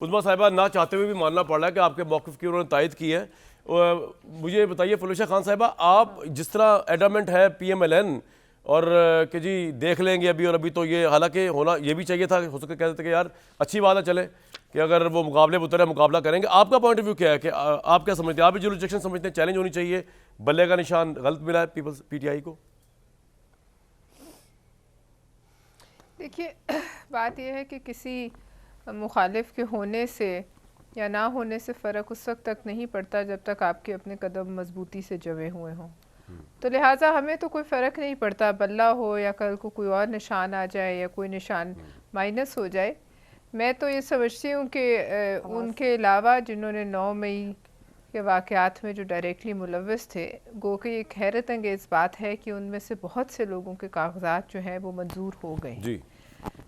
उज़्मा साहिबा ना चाहते हुए भी मानना पड़ रहा है कि आपके मौक़िफ़ की उन्होंने तायद की है। मुझे बताइए फलूशा खान साहिबा, आप जिस तरह एडमेंट है PMLN और कि जी देख लेंगे अभी और अभी, तो ये हालांकि होना ये भी चाहिए था, हो सके कहते थे कि यार अच्छी बात है चले कि अगर वो मुकाबले में उतरे मुकाबला करेंगे। आपका पॉइंट ऑफ व्यू क्या है कि आप क्या समझते हैं? आप भी जो रिजेक्शन समझते हैं चैलेंज होनी चाहिए, बल्ले का निशान गलत मिला है पीपल्स PTI को? देखिए बात यह है कि किसी मुखालिफ के होने से या ना होने से फ़र्क उस वक्त तक नहीं पड़ता जब तक आपके अपने कदम मजबूती से जमे हुए हों। तो लिहाजा हमें तो कोई फ़र्क नहीं पड़ता, बल्ला हो या कल को कोई और निशान आ जाए या कोई निशान माइनस हो जाए। मैं तो ये समझती हूँ कि उनके अलावा जिन्होंने 9 मई के वाक़यात में जो डायरेक्टली मुलव्वस थे, गो कि एक हैरत अंगेज़ बात है कि उनमें से बहुत से लोगों के कागजात जो हैं वो मंजूर हो गए। जी,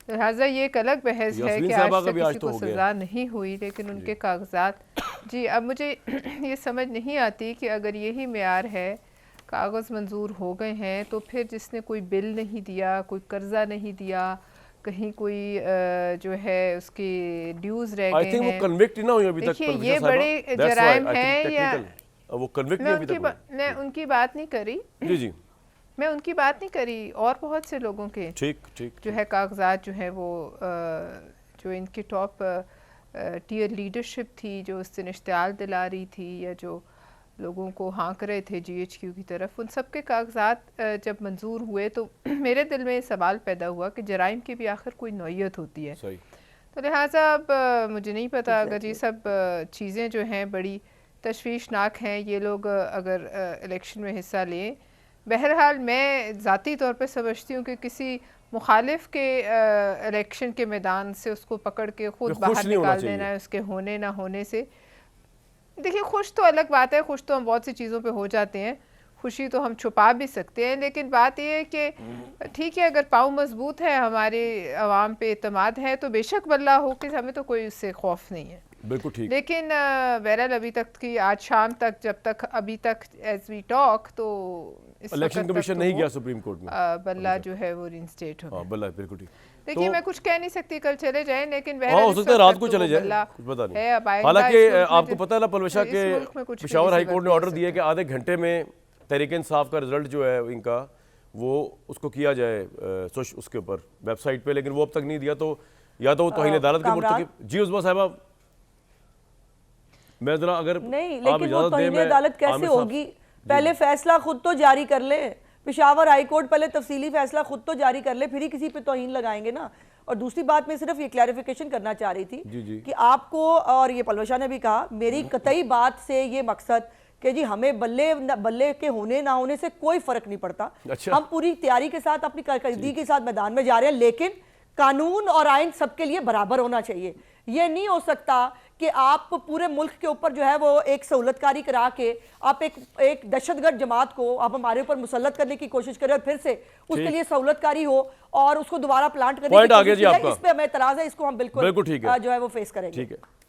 लिहाजा ये एक अलग बहस है कि आज तक किसी को सज़ा नहीं हुई, लेकिन उनके कागजात जी। अब मुझे ये समझ नहीं आती कि अगर यही मेयार है, कागज़ मंजूर हो गए हैं, तो फिर जिसने कोई बिल नहीं दिया, कोई कर्जा नहीं दिया, कहीं कोई जो है उसके ड्यूज़ रह गए हैं, वो कन्विक्ट ना हुई अभी तक। देखिए ये बड़े जराइम हैं। या वो कन्विक्ट नहीं अभी तक। मैं उनकी बात नहीं करी, जी जी, मैं उनकी बात नहीं करी, और बहुत से लोगों के ठीक ठीक जो है कागजात जो है वो जो इनकी टॉप टियर लीडरशिप थी, जो उससे इश्तियाल दिला रही थी या जो लोगों को हाँक रहे थे GHQ की तरफ, उन सब के कागजात जब मंजूर हुए तो मेरे दिल में सवाल पैदा हुआ कि जराइम की भी आखिर कोई नौयत होती है। सही। तो लिहाजा अब मुझे नहीं पता, अगर ये सब चीज़ें जो हैं बड़ी तशवीशनाक हैं, ये लोग अगर इलेक्शन में हिस्सा लें। बहरहाल मैं ज़ाती तौर पे समझती हूँ कि किसी मुखालिफ के इलेक्शन के मैदान से उसको पकड़ के ख़ुद बाहर निकाल देना है उसके होने ना होने से। देखिए खुश तो अलग बात है, खुश तो हम बहुत सी चीज़ों पे हो जाते हैं, खुशी तो हम छुपा भी सकते हैं, लेकिन बात यह है कि ठीक है, अगर पाँव मजबूत है, हमारे अवाम पे एतमाद है, तो बेशक बल्ला हो कि हमें तो कोई उससे खौफ नहीं है। बिल्कुल ठीक। लेकिन बहरहाल अभी तक की आज शाम तक, जब तक अभी तक एज वी टॉक, तो इलेक्शन कमीशन नहीं गया सुप्रीम कोर्ट में, बल्ला जो है वो रिइंस्टेट हो गया। बल्ला बिल्कुल ठीक। देखिए मैं कुछ कह नहीं सकती, कल चले जाए, लेकिन हो सकता है रात को चले जाए, कुछ पता नहीं। हालांकि आपको पता है ना पलवशा के पेशावर हाई कोर्ट ने ऑर्डर दिया कि आधे घंटे में तहरीक इंसाफ का रिजल्ट जो है इनका वो उसको किया जाए उसके ऊपर वेबसाइट पे, लेकिन वो अब तक नहीं दिया। तो या तो तौहीन अदालत के मुर्तकिब। जी उज़्मा साहिबा, मैं जरा अगर नहीं, लेकिन वो तौहीन अदालत कैसे होगी? पहले फैसला खुद तो जारी कर ले, पेशावर हाई कोर्ट पहले तफसीली फैसला खुद तो जारी कर ले, फिर ही किसी पे तौहीन लगाएंगे ना। और दूसरी बात मैं सिर्फ ये क्लैरिफिकेशन करना चाह रही थी कि आपको, और ये पलवशा ने भी कहा, मेरी कतई बात से ये मकसद कि जी हमें बल्ले के होने ना होने से कोई फर्क नहीं पड़ता। अच्छा। हम पूरी तैयारी के साथ, अपनी कारकर्दगी के साथ मैदान में जा रहे हैं, लेकिन कानून और आइन सबके लिए बराबर होना चाहिए। ये नहीं हो सकता कि आप पूरे मुल्क के ऊपर जो है वो एक सहूलतकारी करा के आप एक दहशतगर्द जमात को आप हमारे ऊपर मुसल्लत करने की कोशिश करें और फिर से उसके लिए सहूलतकारी हो और उसको दोबारा प्लांट करने की कोशिश करें। इस पे हमें एतराज है, इसको हम बिल्कुल जो है वो फेस करेंगे। ठीक है।